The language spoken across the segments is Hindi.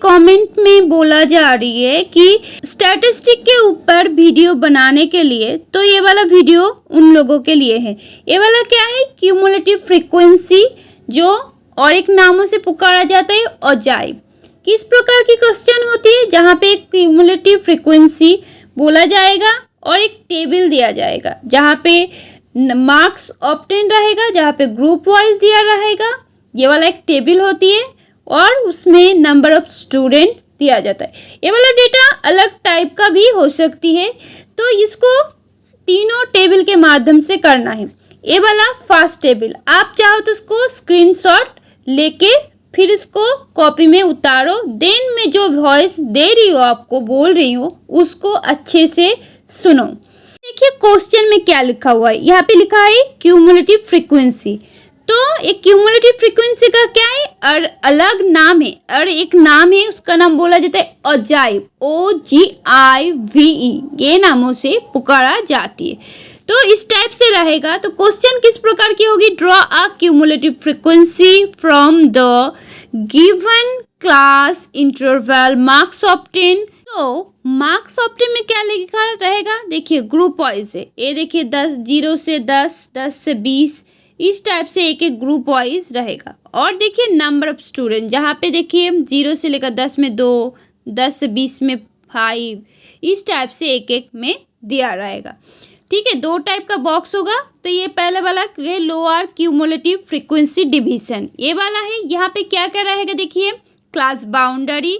कमेंट में बोला जा रही है कि स्टैटिस्टिक के ऊपर वीडियो बनाने के लिए, तो ये वाला वीडियो उन लोगों के लिए है। ये वाला क्या है, क्यूमुलेटिव फ्रीक्वेंसी, जो और एक नामों से पुकारा जाता है अजाइब। किस प्रकार की क्वेश्चन होती है, जहाँ पे एक क्यूमुलेटिव फ्रीक्वेंसी बोला जाएगा और एक टेबल दिया जाएगा जहाँ पे मार्क्स ऑब्टेन रहेगा, जहाँ पे ग्रुप वाइज दिया रहेगा। ये वाला एक टेबल होती है और उसमें नंबर ऑफ स्टूडेंट दिया जाता है। ये वाला डेटा अलग टाइप का भी हो सकती है, तो इसको तीनों टेबल के माध्यम से करना है। ये वाला फर्स्ट टेबल, आप चाहो तो इसको स्क्रीनशॉट लेके फिर इसको कॉपी में उतारो, देन में जो वॉइस दे रही हो, आपको बोल रही हूँ, उसको अच्छे से सुनो। देखिए क्वेश्चन में क्या लिखा हुआ है, यहाँ पे लिखा है क्यूमुलेटिव फ्रीक्वेंसी। तो एक क्यूमुलेटिव फ्रीक्वेंसी का क्या है, और अलग नाम है, और एक नाम है, उसका नाम बोला जाता है अजाइब, OGIVE, ये नामों से पुकारा जाती है। तो इस टाइप से रहेगा। तो क्वेश्चन किस प्रकार की होगी, draw a cumulative frequency from the given class interval marks obtain. तो मार्क्स ऑब्टेन में क्या लिखा रहेगा, देखिए ग्रुप वाइज है, ये देखिए 10, 0 से 10, 10 से 20, इस टाइप से एक एक ग्रुप वाइज रहेगा। और देखिए नंबर ऑफ स्टूडेंट, जहाँ पे देखिए 0 से लेकर 10 में 2, 10 से 20 में 5, इस टाइप से एक एक में दिया रहेगा। ठीक है, दो टाइप का बॉक्स होगा। तो ये पहले वाला ये लोअर क्यूमुलेटिव फ्रीक्वेंसी डिवीजन, ये वाला है। यहाँ पे क्या क्या रहेगा, देखिए क्लास बाउंड्री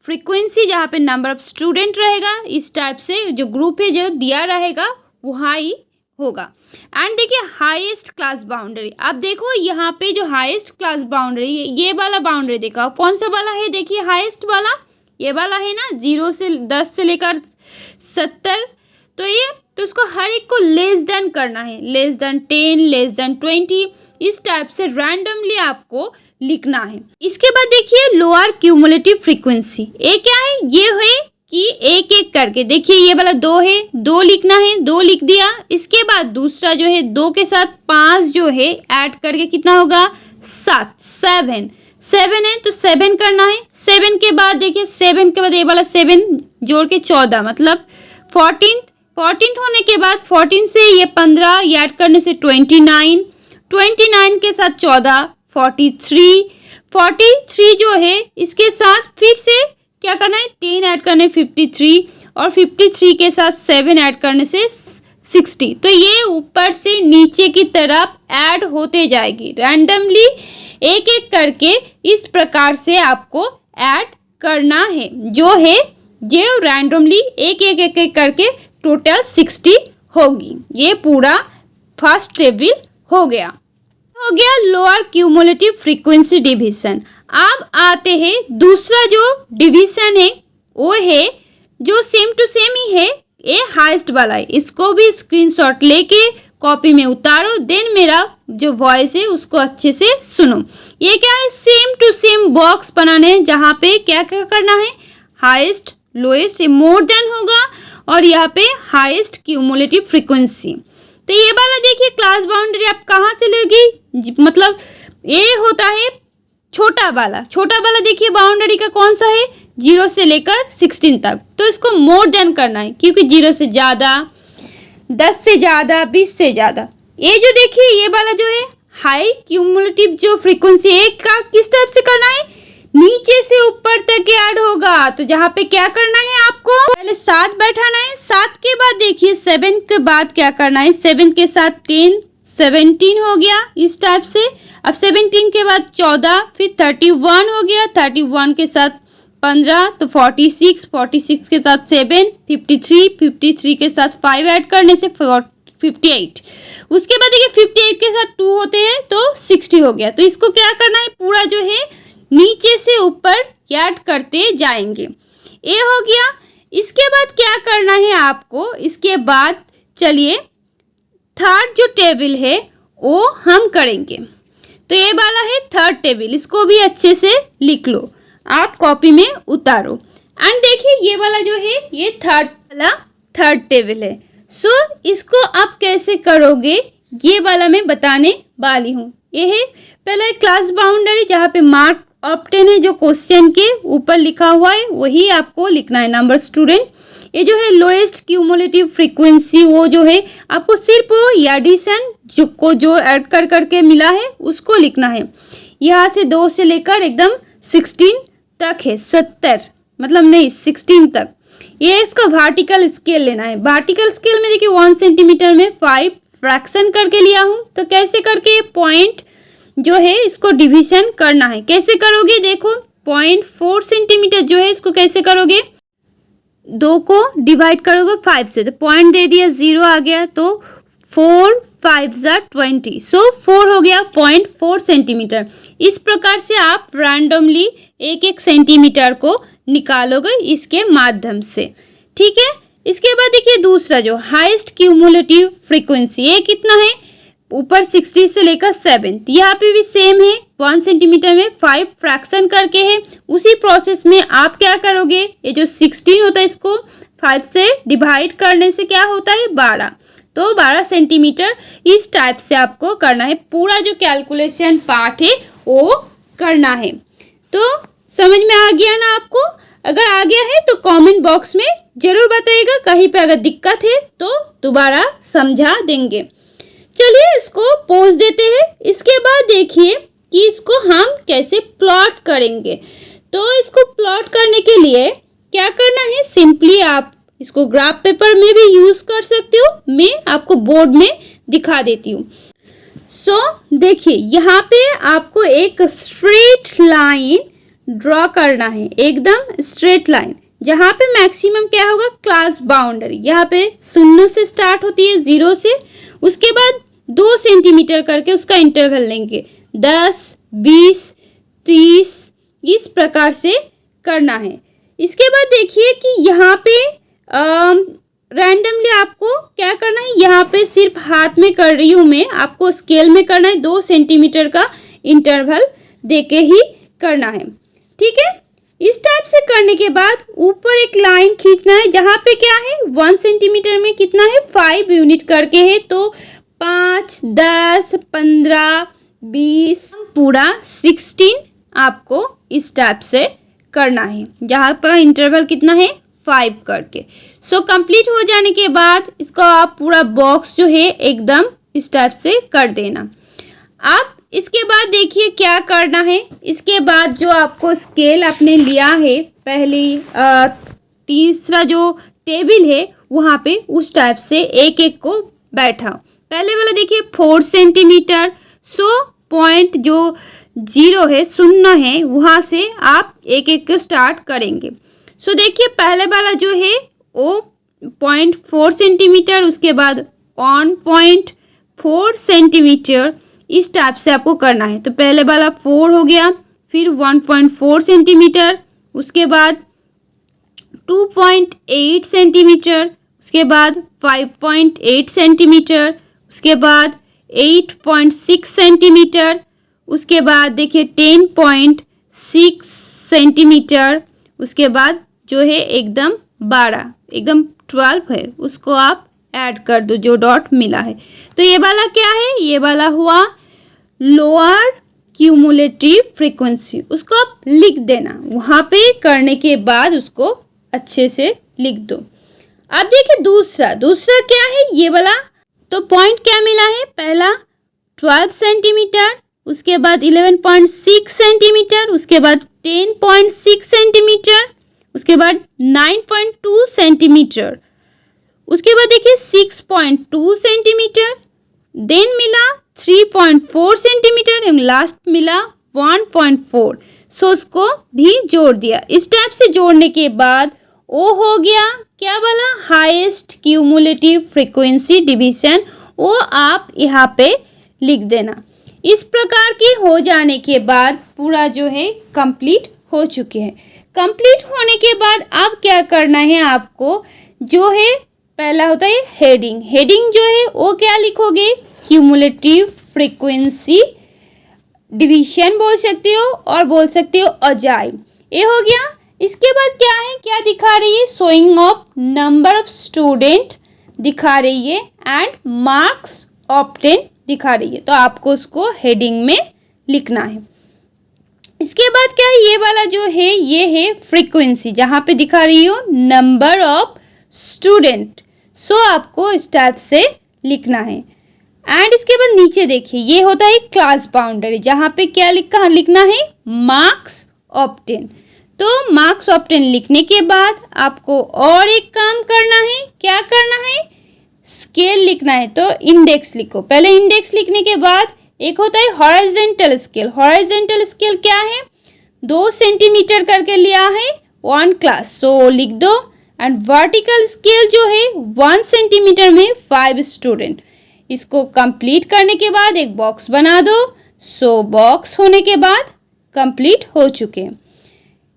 फ्रीक्वेंसी, जहाँ पे नंबर ऑफ स्टूडेंट रहेगा, इस टाइप से जो ग्रुप है जो दिया रहेगा वो हाई होगा। एंड देखिए हाईएस्ट क्लास बाउंड्री, आप देखो यहाँ पे जो हाईएस्ट क्लास बाउंड्री है, ये वाला बाउंड्री देखा कौन सा वाला है, देखिए हाईएस्ट वाला ये वाला है ना, 0 से 10 से लेकर 70। तो ये तो उसको हर एक को लेस देन करना है, लेस देन 10, लेस देन 20, इस टाइप से रैंडमली आपको लिखना है। इसके बाद देखिए लोअर क्यूमुलेटिव फ्रीक्वेंसी, ये क्या है, ये है कि एक एक करके देखिए ये वाला 2 है, 2 लिखना है, 2 लिख दिया। इसके बाद दूसरा जो है 2 के साथ 5 जो है ऐड करके कितना होगा, 7, 7 है तो 7 करना है। 7 के बाद देखिए 7 के बाद ये वाला 7 जोड़ के 14 मतलब 14 होने के बाद 14 से ये 15 ऐड करने से 29, 29 के साथ 14 43 जो है, इसके साथ फिर से क्या करना है, 10 ऐड करने 53, और 53 के साथ 7 ऐड करने से 60। तो ये ऊपर से नीचे की तरफ ऐड होते जाएगी रैंडमली, एक एक करके इस प्रकार से आपको ऐड करना है, जो है जो रैंडमली एक एक करके टोटल 60 होगी। ये पूरा फर्स्ट टेबल हो गया लोअर क्यूमुलेटिव फ्रीक्वेंसी डिवीजन। अब आते हैं दूसरा जो डिवीजन है, वो है जो सेम टू सेम ही है, ये हाईएस्ट वाला है। इसको भी स्क्रीनशॉट लेके कॉपी में उतारो, देन मेरा जो वॉइस है उसको अच्छे से सुनो। ये क्या है, सेम टू सेम बॉक्स बनाने हैं, जहाँ पे क्या क्या करना है, हाईएस्ट लोएस्ट मोर देन होगा, और यहाँ पे हाईएस्ट क्यूमुलेटिव फ्रीक्वेंसी। तो ये वाला देखिए क्लास बाउंड्री आप कहाँ से लेगी, मतलब ये होता है छोटा वाला देखिए बाउंड्री का कौन सा है, 0 से लेकर 16 तक। तो इसको मोर देन करना है, क्योंकि 0 से ज़्यादा, 10 से ज़्यादा, 20 से ज़्यादा। ये जो देखिए ये वाला जो है हाई क्यूमुलेटिव जो फ्रीक्वेंसी है, का किस टाइप से करना है, नीचे से ऊपर तक ऐड होगा। तो जहाँ पे क्या करना है, आपको पहले 7 बैठाना है, 7 के बाद देखिए 7 के बाद क्या करना है, 7 के साथ 10, 17 हो गया इस टाइप से। अब 17 के बाद 14, फिर 31 हो गया, 31 के साथ 15 तो 46, 46 के साथ 7, 53, 53 के साथ 5 ऐड करने से 58। उसके बाद देखिए 58 के साथ 2 होते हैं तो 60 हो गया। तो इसको क्या करना है, पूरा जो है नीचे से ऊपर ऐड करते जाएंगे। ये हो गया। इसके बाद क्या करना है आपको, इसके बाद चलिए थर्ड जो टेबल है वो हम करेंगे। तो ये वाला है थर्ड टेबल, इसको भी अच्छे से लिख लो, आप कॉपी में उतारो। एंड देखिए ये वाला जो है ये थर्ड टेबल है। सो इसको आप कैसे करोगे ये वाला मैं बताने वाली हूँ। ये है पहला क्लास बाउंड्री, जहाँ पे मार्क ऑप्टेन है जो क्वेश्चन के ऊपर लिखा हुआ है वही आपको लिखना है नंबर स्टूडेंट। ये जो है लोएस्ट क्यूमुलेटिव फ्रीक्वेंसी वो जो है आपको सिर्फ एडिशन जो ऐड कर करके मिला है उसको लिखना है। यहाँ से 2 से लेकर एकदम 16 तक है, 70 मतलब नहीं 16 तक। ये इसका वर्टिकल स्केल लेना है। वर्टिकल स्केल में देखिए 1 सेंटीमीटर में 5 फ्रैक्शन करके लिया हूँ। तो कैसे करके पॉइंट जो है इसको डिवीजन करना है। कैसे करोगे देखो 0.4 सेंटीमीटर जो है इसको कैसे करोगे 2 को डिवाइड करोगे 5 से तो पॉइंट दे दिया 0 आ गया तो 4 5 20 सो 4 हो गया 0.4 सेंटीमीटर। इस प्रकार से आप रैंडमली एक एक सेंटीमीटर को निकालोगे इसके माध्यम से। ठीक है, इसके बाद देखिए दूसरा जो हाईएस्ट क्यूमुलेटिव फ्रीक्वेंसी ये कितना है ऊपर 60 से लेकर 7 यहाँ पे भी सेम है 1 सेंटीमीटर में 5 फ्रैक्शन करके है। उसी प्रोसेस में आप क्या करोगे ये जो 16 होता है इसको 5 से डिवाइड करने से क्या होता है 12 तो 12 सेंटीमीटर इस टाइप से आपको करना है। पूरा जो कैलकुलेशन पार्ट है वो करना है। तो समझ में आ गया ना आपको? अगर आ गया है तो कमेंट बॉक्स में जरूर बताइएगा। कहीं पे अगर दिक्कत है तो दोबारा समझा देंगे। चलिए इसको पोज देते हैं। इसके बाद देखिए कि इसको हम कैसे प्लॉट करेंगे। तो इसको प्लॉट करने के लिए क्या करना है सिंपली आप इसको ग्राफ पेपर में भी यूज़ कर सकते हो। मैं आपको बोर्ड में दिखा देती हूँ। सो देखिए यहाँ पे आपको एक स्ट्रेट लाइन ड्रॉ करना है, एकदम स्ट्रेट लाइन जहाँ पे मैक्सिमम क्या होगा क्लास बाउंड्री यहाँ पे 0 से स्टार्ट होती है 0 से। उसके बाद 2 सेंटीमीटर करके उसका इंटरवल लेंगे 10 20 30 इस प्रकार से करना है। इसके बाद देखिए कि यहाँ पे रैंडमली आपको क्या करना है यहाँ पे सिर्फ हाथ में कर रही हूँ मैं, आपको स्केल में करना है 2 सेंटीमीटर का इंटरवल देके ही करना है। ठीक है, इस टाइप से करने के बाद ऊपर एक लाइन खींचना है जहाँ पे क्या है 1 सेंटीमीटर में कितना है 5 यूनिट करके है तो 5 10 15 20 पूरा 16 आपको इस टाइप से करना है जहाँ पर इंटरवल कितना है 5 करके। सो कंप्लीट हो जाने के बाद इसको आप पूरा बॉक्स जो है एकदम इस टाइप से कर देना। आप इसके बाद देखिए क्या करना है। इसके बाद जो आपको स्केल आपने लिया है पहली तीसरा जो टेबल है वहाँ पे उस टाइप से एक एक को बैठाओ। पहले वाला देखिए 4 सेंटीमीटर। सो पॉइंट जो 0 है 0 है वहाँ से आप एक एक को स्टार्ट करेंगे। सो देखिए पहले वाला जो है वो 0.4 सेंटीमीटर उसके बाद 1.4 सेंटीमीटर इस टाइप से आपको करना है। तो पहले वाला 4 हो गया, फिर 1.4 सेंटीमीटर, उसके बाद 2.8 सेंटीमीटर, उसके बाद 5.8 सेंटीमीटर, उसके बाद 8.6 सेंटीमीटर, उसके बाद देखिए 10.6 सेंटीमीटर, उसके बाद जो है एकदम 12 एकदम 12 है उसको आप ऐड कर दो जो डॉट मिला है। तो ये वाला क्या है ये वाला हुआ लोअर क्यूमुलेटिव फ्रीक्वेंसी, उसको आप लिख देना वहाँ पे करने के बाद उसको अच्छे से लिख दो। अब देखिए दूसरा क्या है ये वाला। तो पॉइंट क्या मिला है पहला 12 सेंटीमीटर, उसके बाद 11.6 सेंटीमीटर, उसके बाद 10.6 सेंटीमीटर, उसके बाद 9.2 सेंटीमीटर, उसके बाद देखिए 6.2 सेंटीमीटर, देन मिला 3.4 सेंटीमीटर एंड लास्ट मिला 1.4। सो उसको भी जोड़ दिया। इस टाइप से जोड़ने के बाद वो हो गया क्या वाला हाईएस्ट क्यूमुलेटिव फ्रीक्वेंसी डिवीजन, वो आप यहाँ पे लिख देना। इस प्रकार की हो जाने के बाद पूरा जो है कंप्लीट हो चुके हैं। कंप्लीट होने के बाद अब क्या करना है आपको जो है पहला होता है हेडिंग जो है वो क्या लिखोगे क्यूमुलेटिव फ्रीक्वेंसी डिवीजन बोल सकते हो और बोल सकते हो अजाइब, ये हो गया। इसके बाद क्या है क्या दिखा रही है showing off number of student दिखा रही है एंड मार्क्स ऑब्टेन दिखा रही है। तो आपको उसको हेडिंग में लिखना है। इसके बाद क्या है, ये वाला जो है ये है फ्रीक्वेंसी, जहाँ पे दिखा रही हूँ नंबर ऑफ स्टूडेंट। सो आपको इस टाइप से लिखना है। एंड इसके बाद नीचे देखिए ये होता है क्लास बाउंड्री, जहाँ पे क्या लिखना है, मार्क्स ऑब्टेन। तो मार्क्स ऑब्टेन लिखने के बाद आपको और एक काम करना है, क्या करना है, स्केल लिखना है। तो इंडेक्स लिखो, पहले इंडेक्स लिखने के बाद एक होता है हॉरिजॉन्टल स्केल। हॉरिजॉन्टल स्केल क्या है, 2 सेंटीमीटर करके लिया है 1 क्लास, सो लिख दो। एंड वर्टिकल स्केल जो है 1 सेंटीमीटर में 5 स्टूडेंट। इसको कंप्लीट करने के बाद एक बॉक्स बना दो। सो बॉक्स होने के बाद कंप्लीट हो चुके हैं।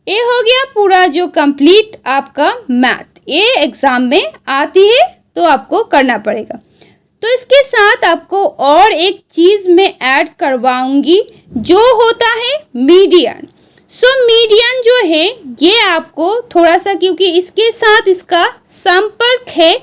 ये हो गया पूरा जो कंप्लीट आपका मैथ। ये एग्जाम में आती है तो आपको करना पड़ेगा। तो इसके साथ आपको और एक चीज़ मैं ऐड करवाऊंगी जो होता है मीडियन। सो मीडियन जो है ये आपको थोड़ा सा, क्योंकि इसके साथ इसका संपर्क है,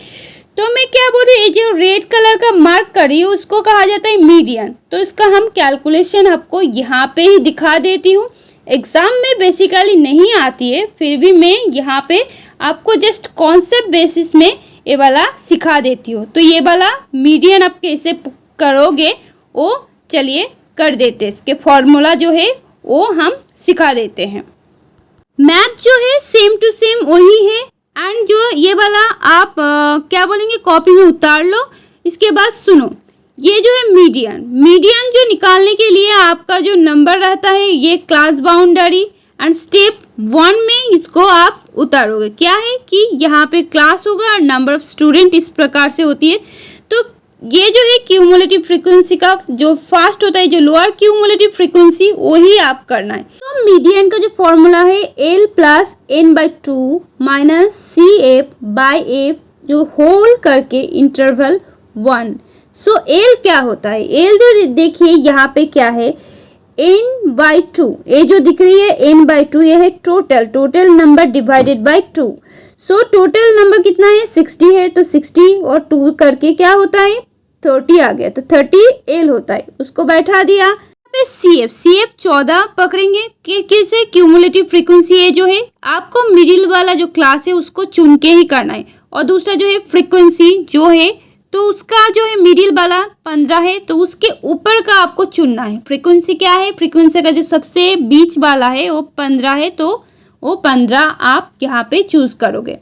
तो मैं क्या बोल रही हूँ, ये जो रेड कलर का मार्क कर रही हूँ उसको कहा जाता है मीडियन। तो इसका हम कैलकुलेशन आपको यहाँ पे ही दिखा देती हूँ। एग्ज़ाम में बेसिकली नहीं आती है, फिर भी मैं यहाँ पे आपको जस्ट कॉन्सेप्ट बेसिस में ये वाला सिखा देती हूँ। तो ये वाला मीडियन आप कैसे करोगे वो चलिए कर देते, इसके फॉर्मूला जो है वो हम सिखा देते हैं। मैथ जो है सेम टू सेम वही है। एंड जो ये वाला आप क्या बोलेंगे, कॉपी में उतार लो। इसके बाद सुनो, ये जो है मीडियन जो निकालने के लिए आपका जो नंबर रहता है ये क्लास बाउंड्री। एंड स्टेप 1 में इसको आप उतारोगे, क्या है कि यहाँ पे क्लास होगा और नंबर ऑफ स्टूडेंट इस प्रकार से होती है। तो ये जो है क्यूमुलेटिव फ्रीक्वेंसी का जो फास्ट होता है, जो लोअर क्यूमुलेटिव फ्रीक्वेंसी, वही आप करना है। तो मीडियन का जो फॉर्मूला है L plus n/2 minus CF/F जो होल करके इंटरवल 1। सो L क्या होता है, L जो देखिए यहाँ पे क्या है, n/2, ये जो दिख रही है n/2 ये है total number divided by 2। So total number कितना है, 60 है, तो 60 और 2 करके क्या होता है, 30 आ गया, तो 30 L होता है, उसको बैठा दिया। पे CF 14 पकड़ेंगे कि किसे, क्यूमुलेटिव फ्रीक्वेंसी है जो है आपको मिडिल वाला जो क्लास है उसको चुन के ही करना है। और दूसरा जो है फ्रीक्वेंसी जो है तो उसका जो है मिडिल वाला 15 है, तो उसके ऊपर का आपको चुनना है। फ्रीक्वेंसी क्या है, फ्रीक्वेंसी का जो सबसे बीच वाला है वो 15 है, तो वो 15 आप यहाँ पे चूज करोगे।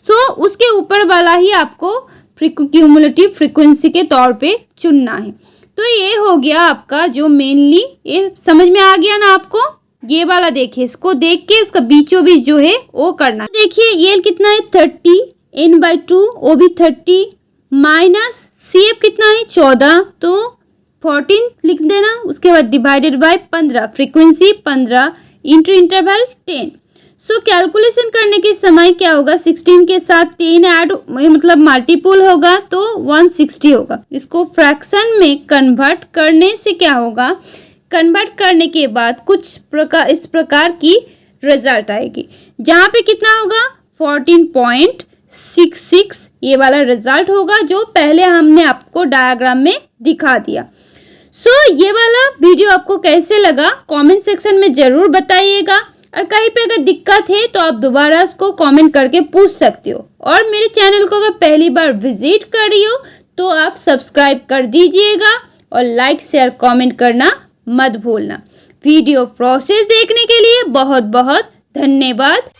सो उसके ऊपर वाला ही आपको क्यूमुलेटिव फ्रीक्वेंसी के तौर पे चुनना है। तो ये हो गया आपका जो मेनली, ये समझ में आ गया ना आपको। ये वाला देखिए, इसको देख के उसका बीचों बीच जो है वो करना। देखिए ये कितना है 30, n/2 वो भी 30 माइनस CF कितना है 14, तो 14 लिख देना। उसके बाद divided by 15, frequency 15 into interval 10। So calculation करने के समय क्या होगा, 16 के साथ 10 ऐड मतलब मल्टीपल होगा तो 160 होगा। इसको फ्रैक्शन में कन्वर्ट करने से क्या होगा, कन्वर्ट करने के बाद कुछ प्रकार इस प्रकार की रिजल्ट आएगी, जहाँ पे कितना होगा 14.66 ये वाला रिजल्ट होगा जो पहले हमने आपको डायग्राम में दिखा दिया। सो ये वाला वीडियो आपको कैसे लगा कमेंट सेक्शन में ज़रूर बताइएगा, और कहीं पे अगर दिक्कत है तो आप दोबारा उसको कमेंट करके पूछ सकते हो। और मेरे चैनल को अगर पहली बार विजिट कर रही हो तो आप सब्सक्राइब कर दीजिएगा और लाइक शेयर कमेंट करना मत भूलना। वीडियो प्रोसेस देखने के लिए बहुत बहुत धन्यवाद।